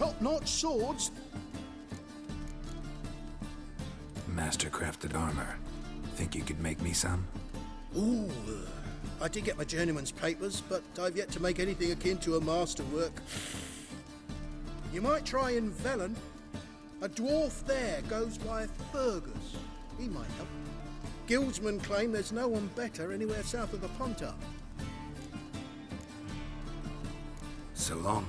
top-notch swords. Master-crafted armor. Think you could make me some? Ooh, I did get my journeyman's papers, but I've yet to make anything akin to a masterwork. You might try in Velen. A dwarf there goes by Fergus. He might help. Guildsmen claim there's no one better anywhere south of the Pontar. So long.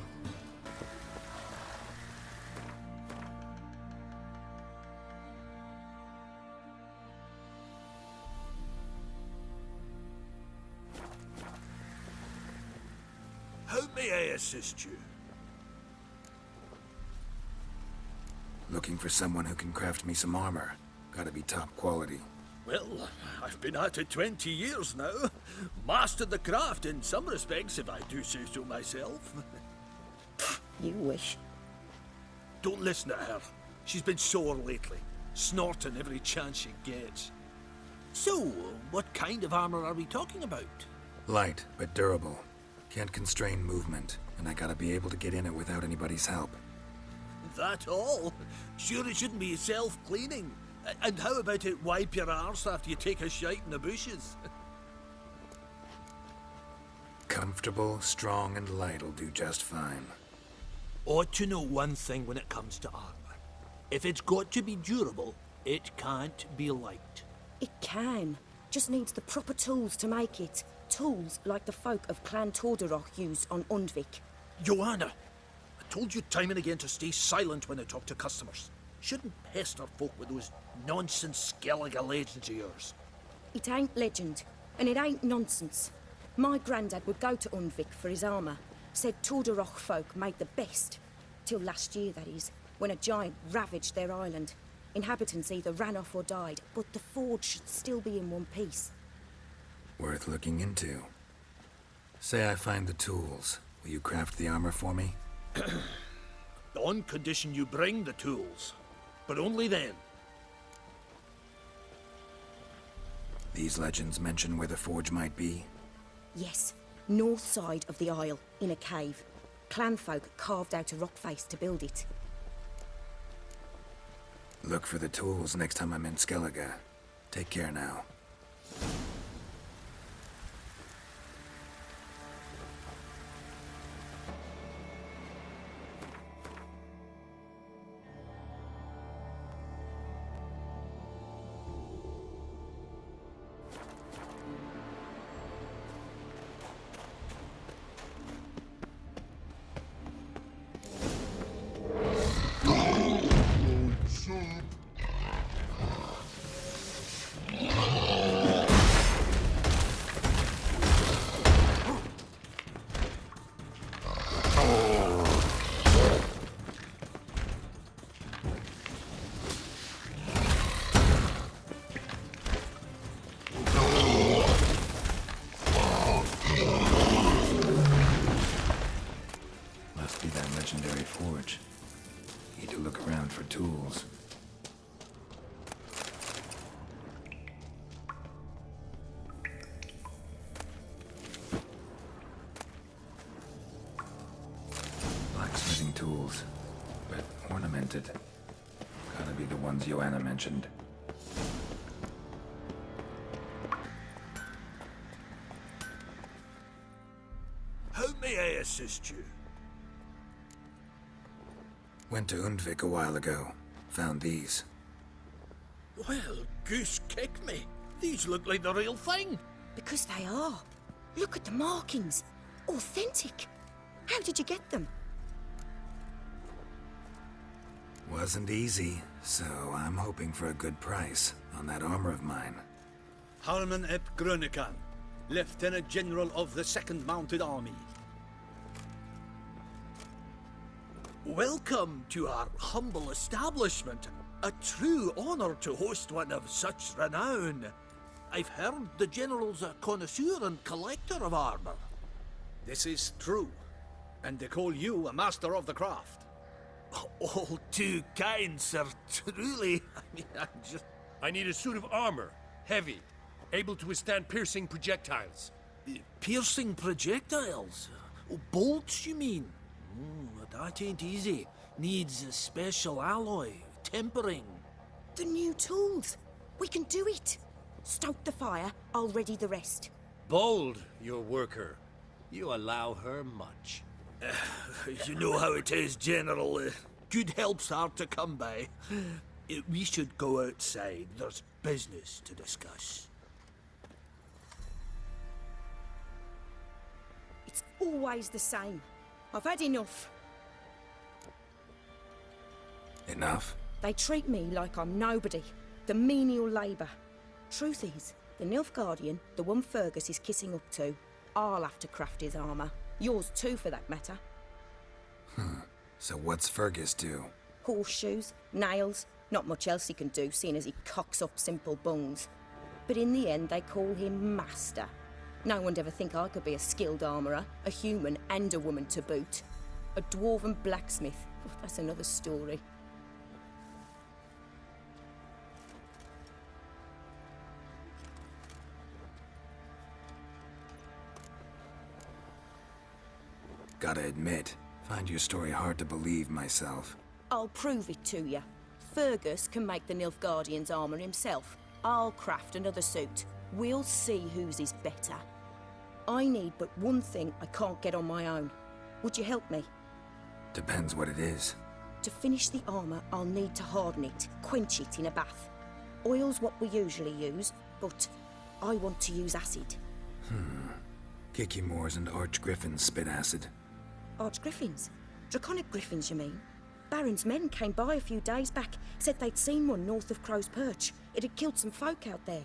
How may I assist you? Looking for someone who can craft me some armor. Gotta be top quality. Well, I've been at it 20 years now. Mastered the craft in some respects, if I do say so myself. You wish. Don't listen to her. She's been sore lately, snorting every chance she gets. So, what kind of armor are we talking about? Light, but durable. Can't constrain movement, and I gotta be able to get in it without anybody's help. That all? Sure it shouldn't be self-cleaning. And how about it wipe your arse after you take a shite in the bushes? Comfortable, strong, and light'll do just fine. Ought to know one thing when it comes to armor. If it's got to be durable, it can't be light. It can. Just needs the proper tools to make it. Tools like the folk of Clan Torderoch used on Undvik. Yoana'ya, I told you time and again to stay silent when I talk to customers. Shouldn't pester folk with those nonsense Skellige legends of yours. It ain't legend, and it ain't nonsense. My granddad would go to Undvik for his armour. Said Torderoch folk made the best. Till last year, that is, when a giant ravaged their island. Inhabitants either ran off or died, but the forge should still be in one piece. Worth looking into. Say I find the tools. Will you craft the armor for me? On condition you bring the tools. But only then. These legends mention where the forge might be? Yes, north side of the isle, in a cave. Clanfolk carved out a rock face to build it. Look for the tools next time I'm in Skellige. Take care now. Must be that legendary forge. Need to look around for tools. Blacksmithing tools, but ornamented. Gotta be the ones Yoana'ya mentioned. How may I assist you? Went to Undvik a while ago. Found these. Well, goose kick me. These look like the real thing. Because they are. Look at the markings. Authentic. How did you get them? Wasn't easy, so I'm hoping for a good price on that armor of mine. Harman ep Grönekan, Lieutenant General of the 2nd Mounted Army. Welcome to our humble establishment. A true honor to host one of such renown. I've heard the General's a connoisseur and collector of armor. This is true, and they call you a master of the craft. All too kind, sir. Truly. I need a suit of armor, heavy, able to withstand piercing projectiles. Piercing projectiles? Oh, bolts, you mean? That ain't easy. needs a special alloy, tempering. The new tools. We can do it. Stoke the fire, I'll ready the rest. Bold, your worker. You allow her much. You know how it is, General. Good help's hard to come by. We should go outside. There's business to discuss. It's always the same. I've had enough. Enough? They treat me like I'm nobody. The menial labour. Truth is, the Nilfgaardian, the one Fergus is kissing up to, I'll have to craft his armour. Yours too, for that matter. So what's Fergus do? Horseshoes, nails, not much else he can do, seeing as he cocks up simple bungs. But in the end, they call him Master. No one'd ever think I could be a skilled armourer, a human and a woman to boot. A dwarven blacksmith, oh, that's another story. Gotta admit, find your story hard to believe myself. I'll prove it to you. Fergus can make the Nilfgaardian's armour himself. I'll craft another suit. We'll see whose is better. I need but one thing I can't get on my own. Would you help me? Depends what it is. To finish the armour, I'll need to harden it, quench it in a bath. Oil's what we usually use, but I want to use acid. Kikimors and archgriffins spit acid. Archgriffins? Draconic griffins, you mean? Baron's men came by a few days back, said they'd seen one north of Crow's Perch. It had killed some folk out there.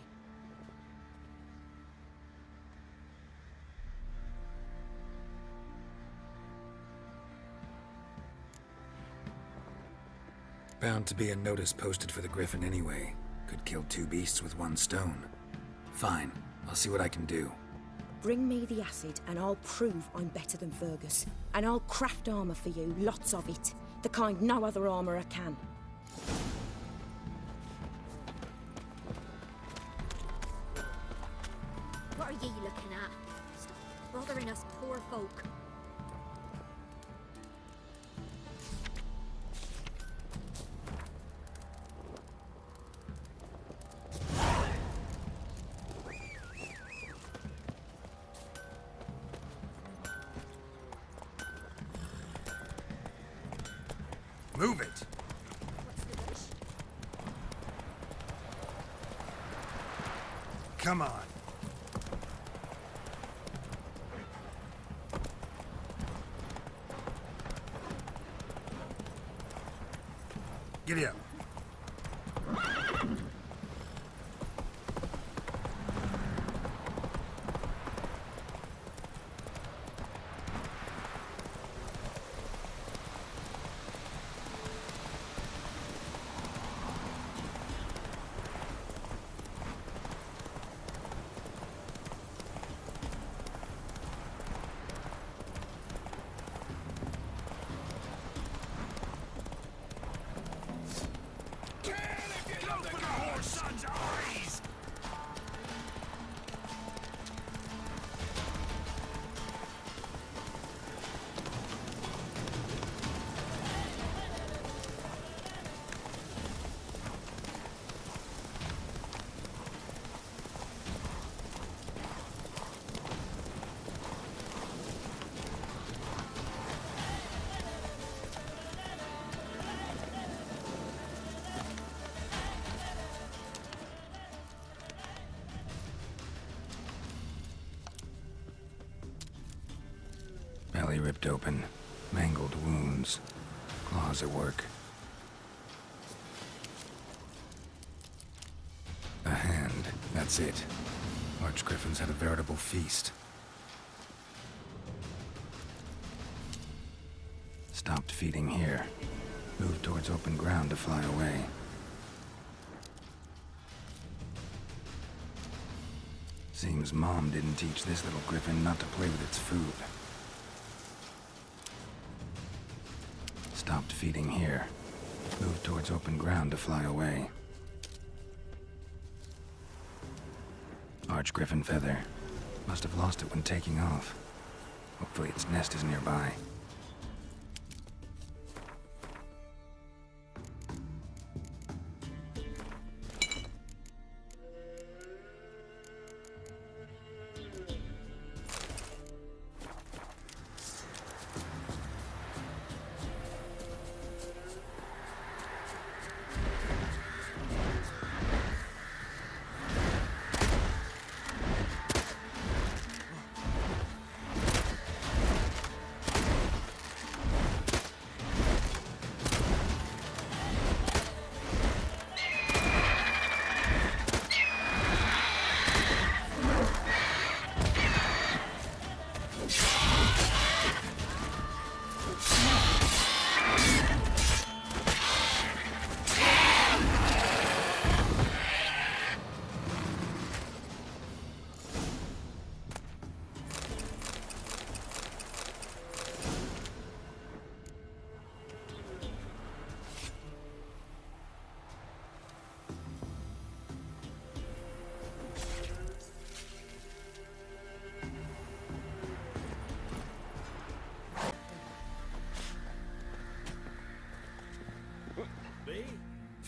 Bound to be a notice posted for the griffin anyway. Could kill two beasts with one stone. Fine, I'll see what I can do. Bring me the acid and I'll prove I'm better than Fergus. And I'll craft armour for you, lots of it. The kind no other armourer can. What are ye looking at? Stop bothering us poor folk. Move it! What's the rush? Come on. Giddy up. Belly ripped open, mangled wounds, claws at work. A hand, that's it. Archgriffins had a veritable feast. Stopped feeding here. Moved towards open ground to fly away. Seems Mom didn't teach this little griffin not to play with its food. Stopped feeding here. Moved towards open ground to fly away. Archgriffin feather. Must have lost it when taking off. Hopefully its nest is nearby.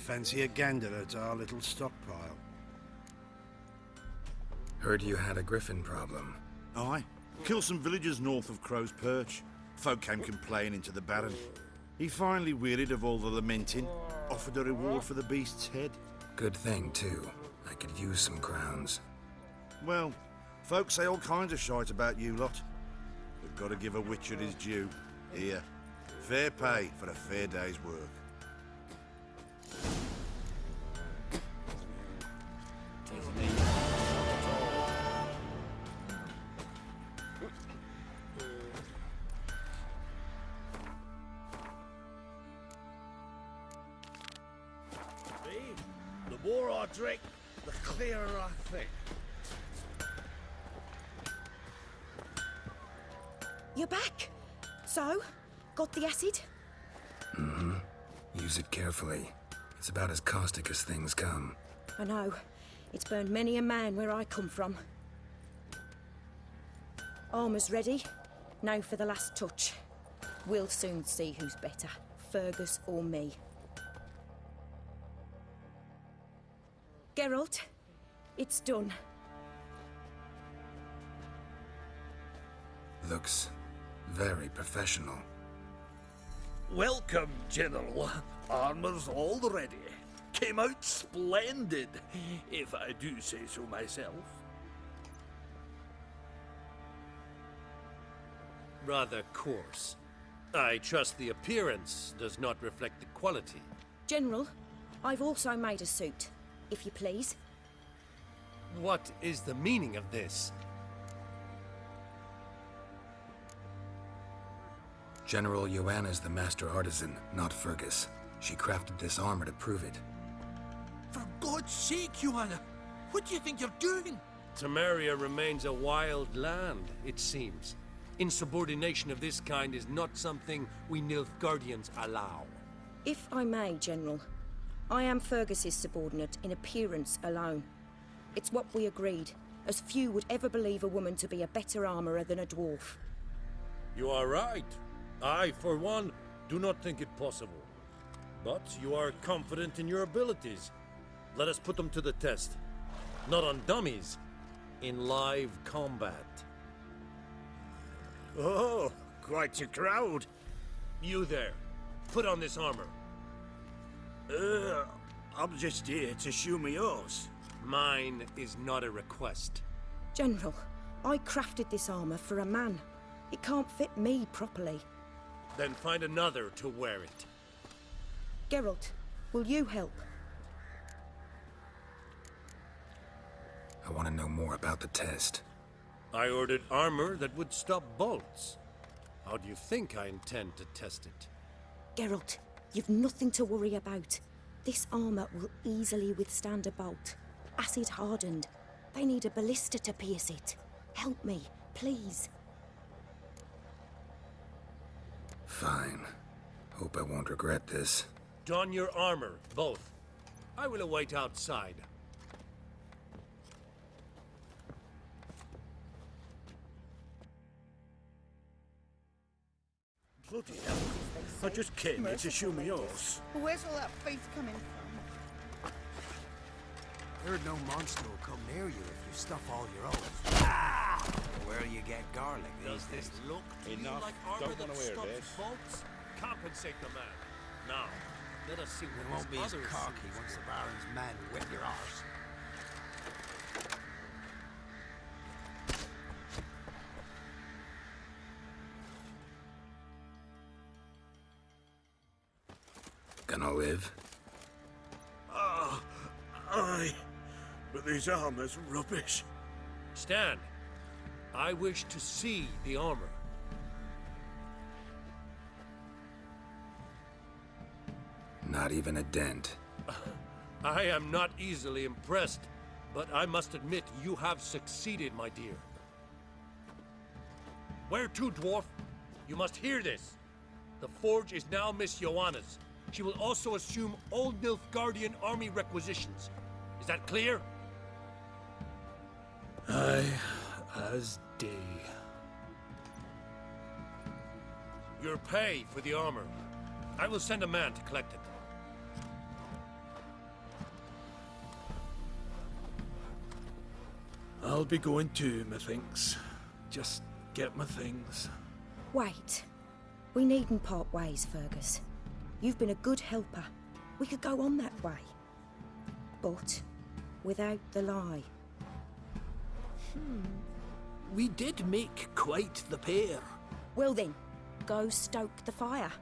fancy a gander at our little stockpile? Heard you had a griffin problem. Aye. Killed some villagers north of Crow's Perch. Folk came complaining to the Baron. He finally wearied of all the lamenting, offered a reward for the beast's head. Good thing, too. I could use some crowns. Well, folk say all kinds of shite about you lot. We've got to give a witcher his due. Here, fair pay for a fair day's work. The more I drink, the clearer I think. You're back. So, got the acid? Mm-hmm. Use it carefully. It's about as caustic as things come. I know. It's burned many a man where I come from. Armour's ready. Now for the last touch. We'll soon see who's better, Fergus or me. Geralt, it's done. Looks very professional. Welcome, General. Armour's all ready. Came out splendid, if I do say so myself. Rather coarse. I trust the appearance does not reflect the quality. General, I've also made a suit, if you please. What is the meaning of this? General Yoana''s the master artisan, not Fergus. She crafted this armor to prove it. For God's sake, Yoana, what do you think you're doing? Temeria remains a wild land, it seems. Insubordination of this kind is not something we Nilfgaardians allow. If I may, General, I am Fergus's subordinate in appearance alone. It's what we agreed, as few would ever believe a woman to be a better armourer than a dwarf. You are right. I, for one, do not think it possible. But you are confident in your abilities. Let us put them to the test. Not on dummies, in live combat. Oh, quite a crowd. You there, put on this armor. I'm just here to show me yours. Mine is not a request. General, I crafted this armour for a man. It can't fit me properly. Then find another to wear it. Geralt, will you help? I want to know more about the test. I ordered armor that would stop bolts. How do you think I intend to test it? Geralt, you've nothing to worry about. This armour will easily withstand a bolt. Acid hardened. They need a ballista to pierce it. Help me, please. Fine. Hope I won't regret this. Don your armor, both. I will await outside. Bloody hell. I just came here to show me yours. Where's all that faith coming from? Heard no monster will come near you if you stuff all your own. Where you get garlic Does these this days? look to you like armor that stops bolts? Compensate the man. Now, let us see You what won't be this as other cocky suit is once the for. Baron's men whip your arse. Gonna live? Aye. But this armor's rubbish. Stand. I wish to see the armor. Not even a dent. I am not easily impressed, but I must admit you have succeeded, my dear. Where to, dwarf? You must hear this. The forge is now Miss Yoana''s. She will also assume all Nilfgaardian army requisitions. Is that clear? Aye, as day. Your pay for the armor. I will send a man to collect it. I'll be going too, methinks. Just get my things. Wait. We needn't part ways, Fergus. You've been a good helper. We could go on that way. But without the lie. We did make quite the pair. Well then, go stoke the fire.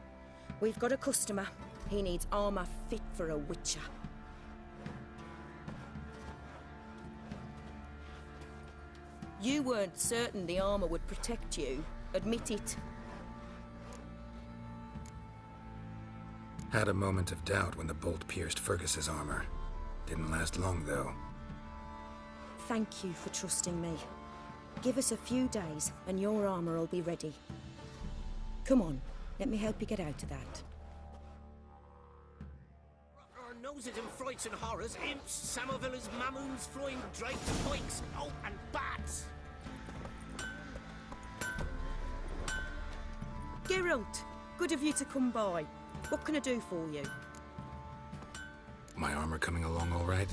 We've got a customer. He needs armour fit for a witcher. You weren't certain the armour would protect you. Admit it. Had a moment of doubt when the bolt pierced Fergus's armor. Didn't last long, though. Thank you for trusting me. Give us a few days and your armour will be ready. Come on, let me help you get out of that. Our noses in frights and horrors, imps, Samovillas, mamoons, flying drakes, pikes, oh, and bats! Geralt, good of you to come by. What can I do for you? My armor coming along all right?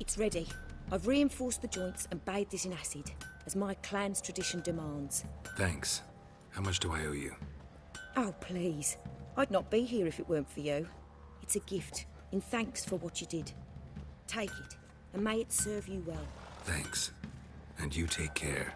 It's ready. I've reinforced the joints and bathed it in acid, as my clan's tradition demands. Thanks. How much do I owe you? Oh, please. I'd not be here if it weren't for you. It's a gift, in thanks for what you did. Take it, and may it serve you well. Thanks. And you take care.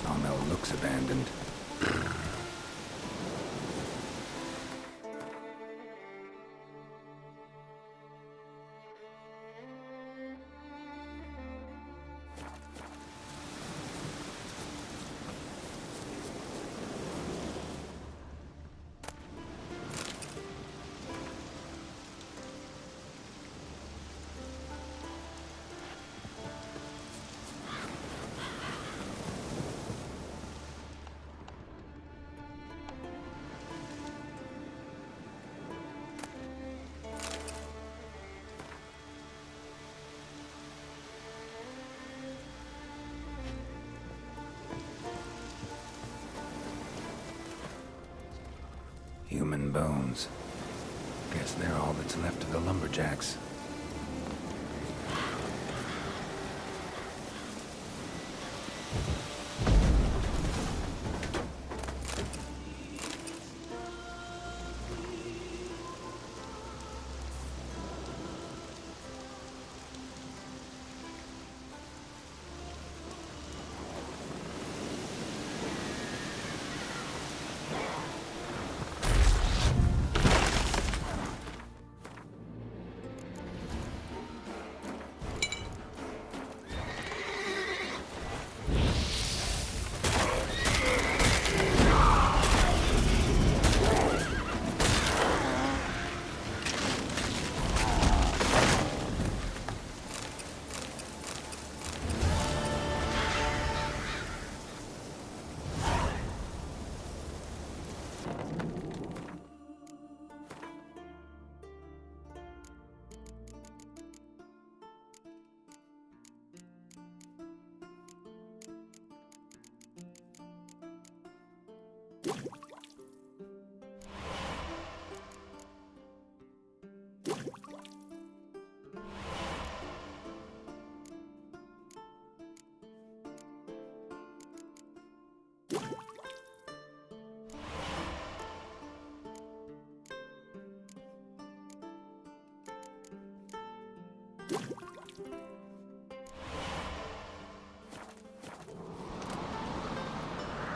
Sawmill looks abandoned. Human bones. Guess they're all that's left of the lumberjacks.